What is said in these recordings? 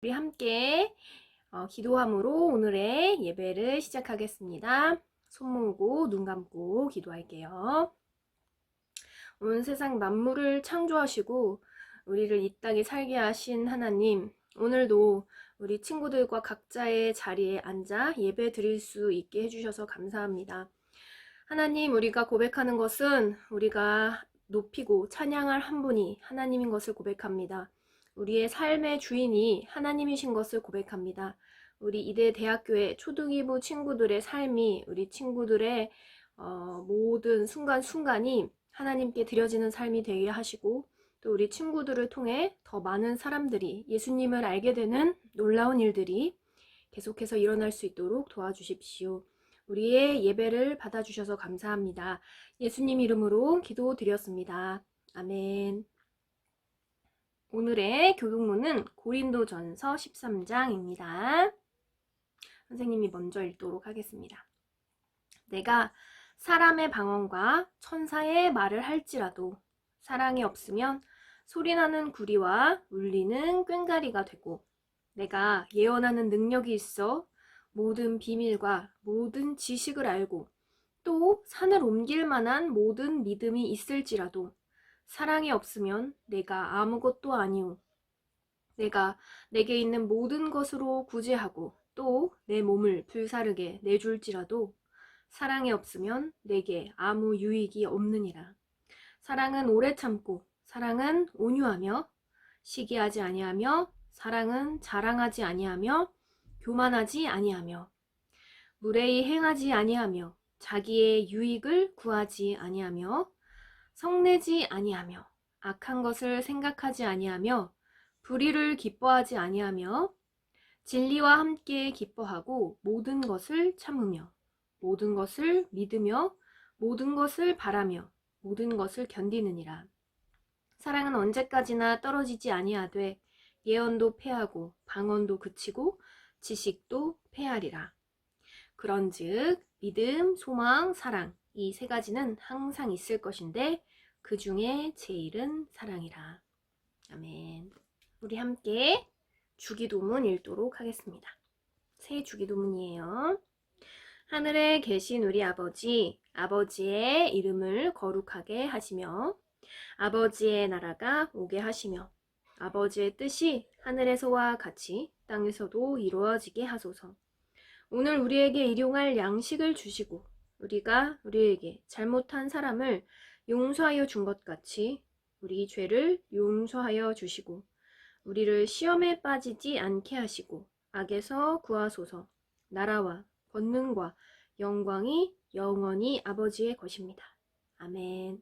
우리 함께 기도함으로 오늘의 예배를 시작하겠습니다. 손 모으고 눈 감고 기도할게요. 온 세상 만물을 창조하시고 우리를 이 땅에 살게 하신 하나님, 오늘도 우리 친구들과 각자의 자리에 앉아 예배 드릴 수 있게 해주셔서 감사합니다. 하나님, 우리가 고백하는 것은 우리가 높이고 찬양할 한 분이 하나님인 것을 고백합니다. 우리의 삶의 주인이 하나님이신 것을 고백합니다. 우리 이대 대학교의 초등이부 친구들의 삶이 우리 친구들의 모든 순간순간이 하나님께 드려지는 삶이 되게 하시고, 또 우리 친구들을 통해 더 많은 사람들이 예수님을 알게 되는 놀라운 일들이 계속해서 일어날 수 있도록 도와주십시오. 우리의 예배를 받아주셔서 감사합니다. 예수님 이름으로 기도드렸습니다. 아멘. 오늘의 교독문은 고린도전서 13장입니다. 선생님이 먼저 읽도록 하겠습니다. 내가 사람의 방언과 천사의 말을 할지라도 사랑이 없으면 소리나는 구리와 울리는 꽹과리가 되고, 내가 예언하는 능력이 있어 모든 비밀과 모든 지식을 알고 또 산을 옮길 만한 모든 믿음이 있을지라도 사랑이 없으면 내가 아무것도 아니오. 내가 내게 있는 모든 것으로 구제하고 또 내 몸을 불사르게 내줄지라도 사랑이 없으면 내게 아무 유익이 없느니라. 사랑은 오래 참고 사랑은 온유하며 시기하지 아니하며 사랑은 자랑하지 아니하며 교만하지 아니하며 무례히 행하지 아니하며 자기의 유익을 구하지 아니하며 성내지 아니하며 악한 것을 생각하지 아니하며 불의를 기뻐하지 아니하며 진리와 함께 기뻐하고 모든 것을 참으며 모든 것을 믿으며 모든 것을 바라며 모든 것을 견디느니라. 사랑은 언제까지나 떨어지지 아니하되 예언도 패하고 방언도 그치고 지식도 패하리라. 그런즉 믿음, 소망, 사랑, 이 세 가지는 항상 있을 것인데 그 중에 제일은 사랑이라. 아멘. 우리 함께 주기도문 읽도록 하겠습니다. 새 주기도문이에요. 하늘에 계신 우리 아버지, 아버지의 이름을 거룩하게 하시며 아버지의 나라가 오게 하시며 아버지의 뜻이 하늘에서와 같이 땅에서도 이루어지게 하소서. 오늘 우리에게 일용할 양식을 주시고 우리가 우리에게 잘못한 사람을 용서하여 준 것 같이 우리 죄를 용서하여 주시고 우리를 시험에 빠지지 않게 하시고 악에서 구하소서. 나라와 권능과 영광이 영원히 아버지의 것입니다. 아멘.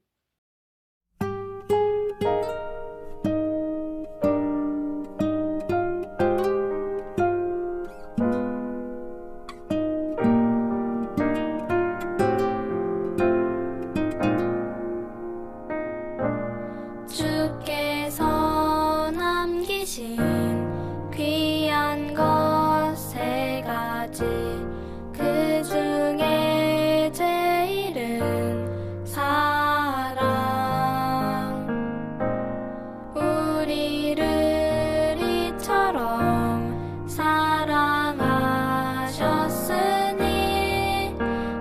주께서 남기신 귀한 것 세 가지, 그 중에 제일은 사랑. 우리를 이처럼 사랑하셨으니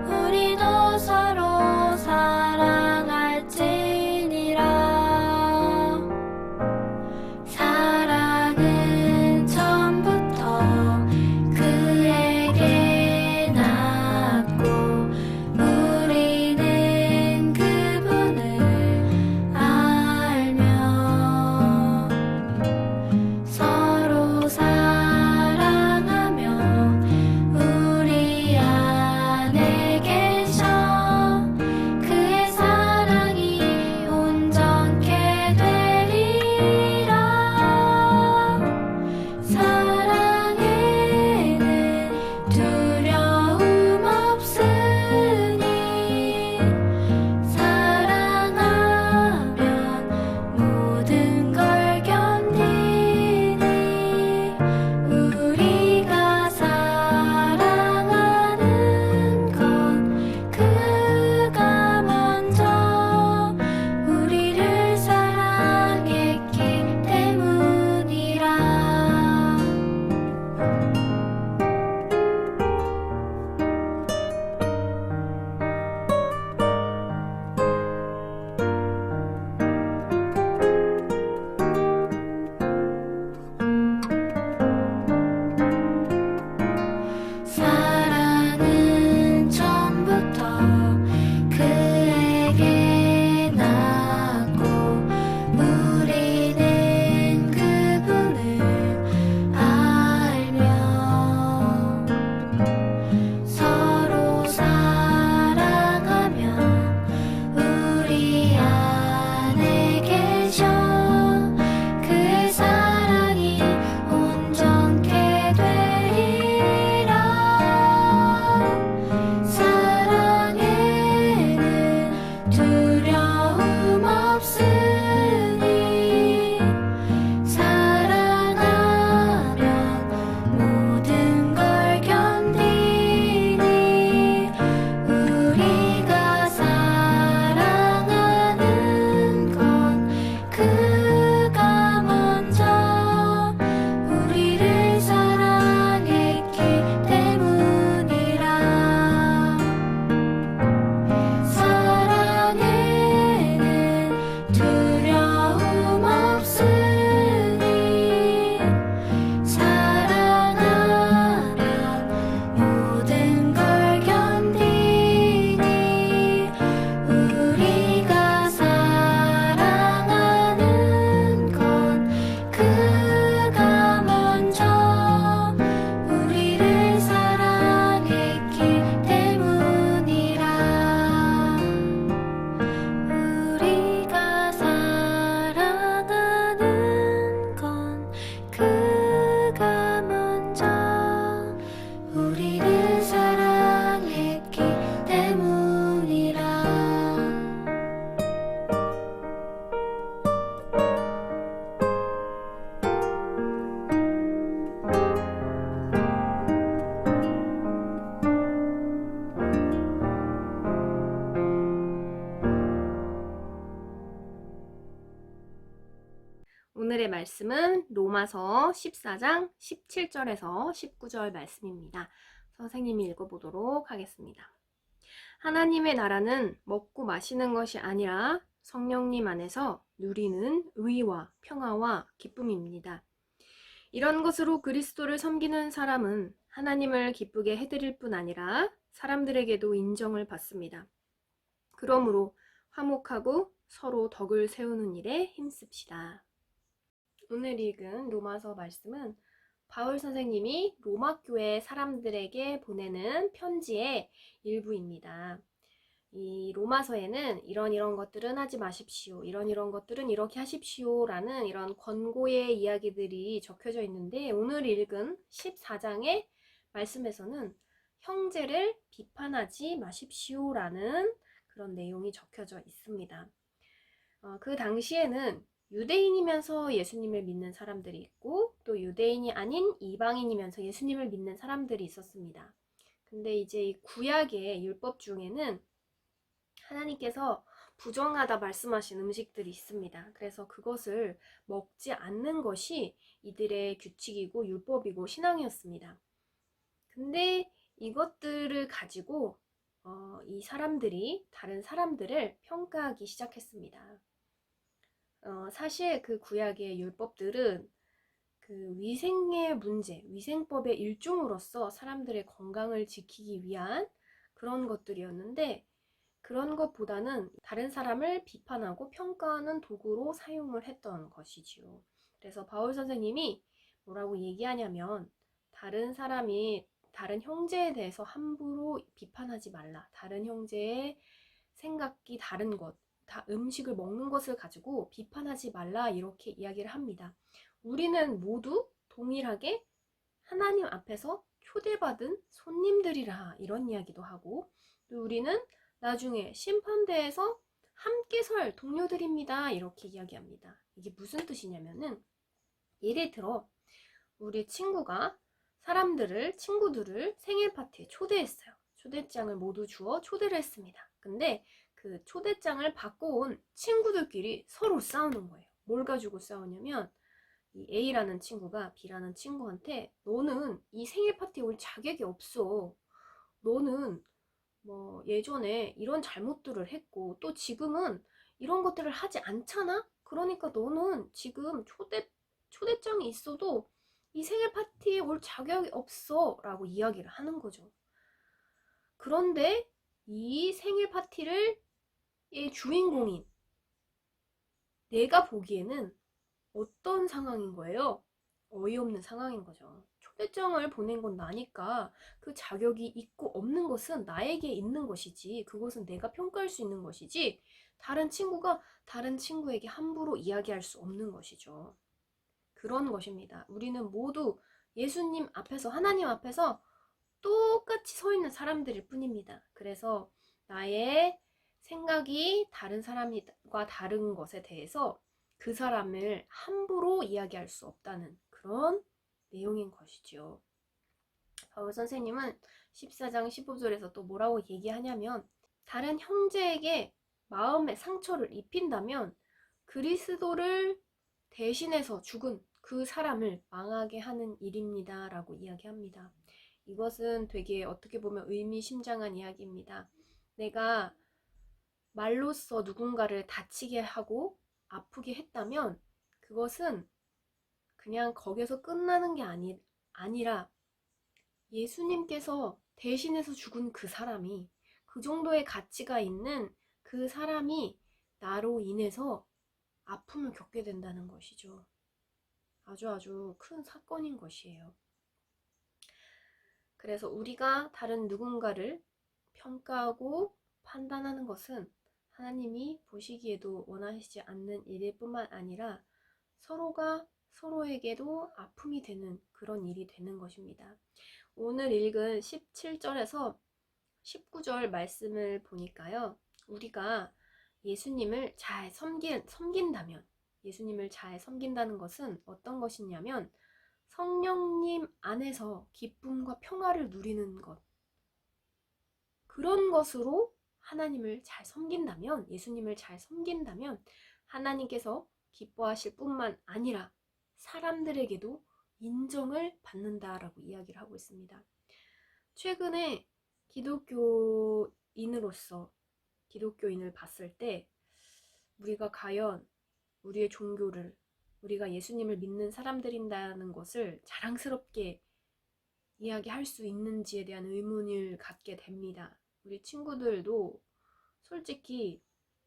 우리도 서로 사랑할지니라. 사랑은 오늘의 말씀은 로마서 14장 17절에서 19절 말씀입니다. 선생님이 읽어보도록 하겠습니다. 하나님의 나라는 먹고 마시는 것이 아니라 성령님 안에서 누리는 의와 평화와 기쁨입니다. 이런 것으로 그리스도를 섬기는 사람은 하나님을 기쁘게 해드릴 뿐 아니라 사람들에게도 인정을 받습니다. 그러므로 화목하고 서로 덕을 세우는 일에 힘씁시다. 오늘 읽은 로마서 말씀은 바울 선생님이 로마 교회 사람들에게 보내는 편지의 일부입니다. 이 로마서에는 이런 것들은 하지 마십시오. 이런 것들은 이렇게 하십시오. 라는 이런 권고의 이야기들이 적혀져 있는데 오늘 읽은 14장의 말씀에서는 형제를 비판하지 마십시오. 라는 그런 내용이 적혀져 있습니다. 그 당시에는 유대인이면서 예수님을 믿는 사람들이 있고 또 유대인이 아닌 이방인이면서 예수님을 믿는 사람들이 있었습니다. 근데 이제 이 구약의 율법 중에는 하나님께서 부정하다 말씀하신 음식들이 있습니다. 그래서 그것을 먹지 않는 것이 이들의 규칙이고 율법이고 신앙이었습니다. 근데 이것들을 가지고 이 사람들이 다른 사람들을 평가하기 시작했습니다. 사실 그 구약의 율법들은 그 위생의 문제, 위생법의 일종으로서 사람들의 건강을 지키기 위한 그런 것들이었는데 그런 것보다는 다른 사람을 비판하고 평가하는 도구로 사용을 했던 것이지요. 그래서 바울 선생님이 뭐라고 얘기하냐면 다른 사람이 다른 형제에 대해서 함부로 비판하지 말라. 다른 형제의 생각이 다른 것, 음식을 먹는 것을 가지고 비판하지 말라 이렇게 이야기를 합니다. 우리는 모두 동일하게 하나님 앞에서 초대받은 손님들이라 이런 이야기도 하고 또 우리는 나중에 심판대에서 함께 설 동료들입니다 이렇게 이야기합니다. 이게 무슨 뜻이냐면은 예를 들어 우리 친구가 친구들을 생일 파티에 초대했어요. 초대장을 모두 주어 초대를 했습니다. 근데 그 초대장을 받고 온 친구들끼리 서로 싸우는 거예요. 뭘 가지고 싸우냐면 이 A라는 친구가 B라는 친구한테 너는 이 생일 파티에 올 자격이 없어. 너는 뭐 예전에 이런 잘못들을 했고 또 지금은 이런 것들을 하지 않잖아? 그러니까 너는 지금 초대장이 있어도 이 생일 파티에 올 자격이 없어 라고 이야기를 하는 거죠. 그런데 이 생일 파티를 의 주인공인 내가 보기에는 어떤 상황인 거예요? 어이없는 상황인 거죠. 초대장을 보낸 건 나니까 그 자격이 있고 없는 것은 나에게 있는 것이지 그것은 내가 평가할 수 있는 것이지 다른 친구가 다른 친구에게 함부로 이야기할 수 없는 것이죠. 그런 것입니다. 우리는 모두 예수님 앞에서 하나님 앞에서 똑같이 서 있는 사람들일 뿐입니다. 그래서 나의 생각이 다른 사람과 다른 것에 대해서 그 사람을 함부로 이야기할 수 없다는 그런 내용인 것이죠. 바울 선생님은 14장 15절에서 또 뭐라고 얘기하냐면 다른 형제에게 마음의 상처를 입힌다면 그리스도를 대신해서 죽은 그 사람을 망하게 하는 일입니다 라고 이야기합니다. 이것은 되게 어떻게 보면 의미심장한 이야기입니다. 내가 말로써 누군가를 다치게 하고 아프게 했다면 그것은 그냥 거기서 끝나는 게 아니라 예수님께서 대신해서 죽은 그 사람이 그 정도의 가치가 있는 그 사람이 나로 인해서 아픔을 겪게 된다는 것이죠. 아주 큰 사건인 것이에요. 그래서 우리가 다른 누군가를 평가하고 판단하는 것은 하나님이 보시기에도 원하시지 않는 일일 뿐만 아니라 서로가 서로에게도 아픔이 되는 그런 일이 되는 것입니다. 오늘 읽은 17절에서 19절 말씀을 보니까요. 우리가 예수님을 잘 섬긴다면 예수님을 잘 섬긴다는 것은 어떤 것이냐면 성령님 안에서 기쁨과 평화를 누리는 것 그런 것으로 하나님을 잘 섬긴다면 예수님을 잘 섬긴다면 하나님께서 기뻐하실 뿐만 아니라 사람들에게도 인정을 받는다라고 이야기를 하고 있습니다. 최근에 기독교인을 봤을 때 우리가 과연 우리의 종교를, 우리가 예수님을 믿는 사람들인다는 것을 자랑스럽게 이야기할 수 있는지에 대한 의문을 갖게 됩니다. 우리 친구들도 솔직히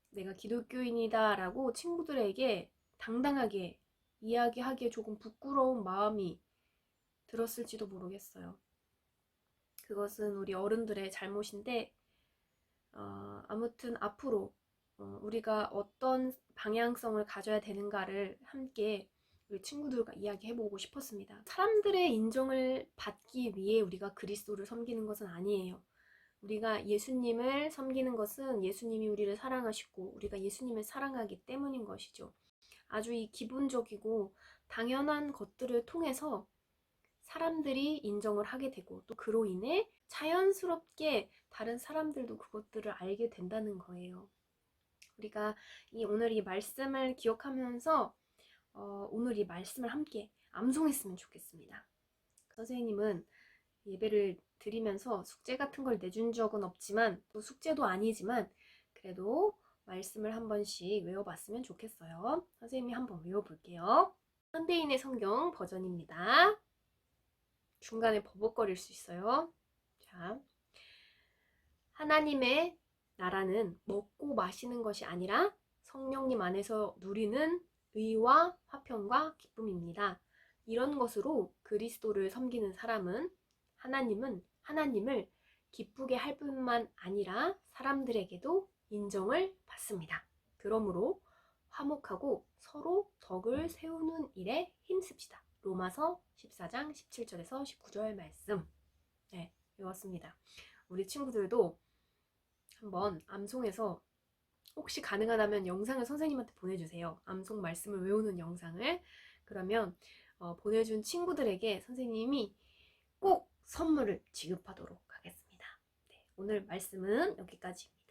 내가 기독교인이다 라고 친구들에게 당당하게 이야기하기에 조금 부끄러운 마음이 들었을지도 모르겠어요. 그것은 우리 어른들의 잘못인데 아무튼 앞으로 우리가 어떤 방향성을 가져야 되는가를 함께 우리 친구들과 이야기해보고 싶었습니다. 사람들의 인정을 받기 위해 우리가 그리스도를 섬기는 것은 아니에요. 우리가 예수님을 섬기는 것은 예수님이 우리를 사랑하시고 우리가 예수님을 사랑하기 때문인 것이죠. 아주 이 기본적이고 당연한 것들을 통해서 사람들이 인정을 하게 되고 또 그로 인해 자연스럽게 다른 사람들도 그것들을 알게 된다는 거예요. 우리가 오늘 이 말씀을 기억하면서 오늘 이 말씀을 함께 암송했으면 좋겠습니다. 선생님은 예배를 드리면서 숙제 같은 걸 내준 적은 없지만 또 숙제도 아니지만 그래도 말씀을 한 번씩 외워봤으면 좋겠어요. 선생님이 한번 외워볼게요. 현대인의 성경 버전입니다. 중간에 버벅거릴 수 있어요. 자, 하나님의 나라는 먹고 마시는 것이 아니라 성령님 안에서 누리는 의와 화평과 기쁨입니다. 이런 것으로 그리스도를 섬기는 사람은 하나님을 기쁘게 할 뿐만 아니라 사람들에게도 인정을 받습니다. 그러므로 화목하고 서로 덕을 세우는 일에 힘씁시다. 로마서 14장 17절에서 19절 말씀. 네, 외웠습니다. 우리 친구들도 한번 암송해서 혹시 가능하다면 영상을 선생님한테 보내주세요. 암송 말씀을 외우는 영상을. 그러면 보내준 친구들에게 선생님이 꼭 선물을 지급하도록 하겠습니다. 네, 오늘 말씀은 여기까지입니다.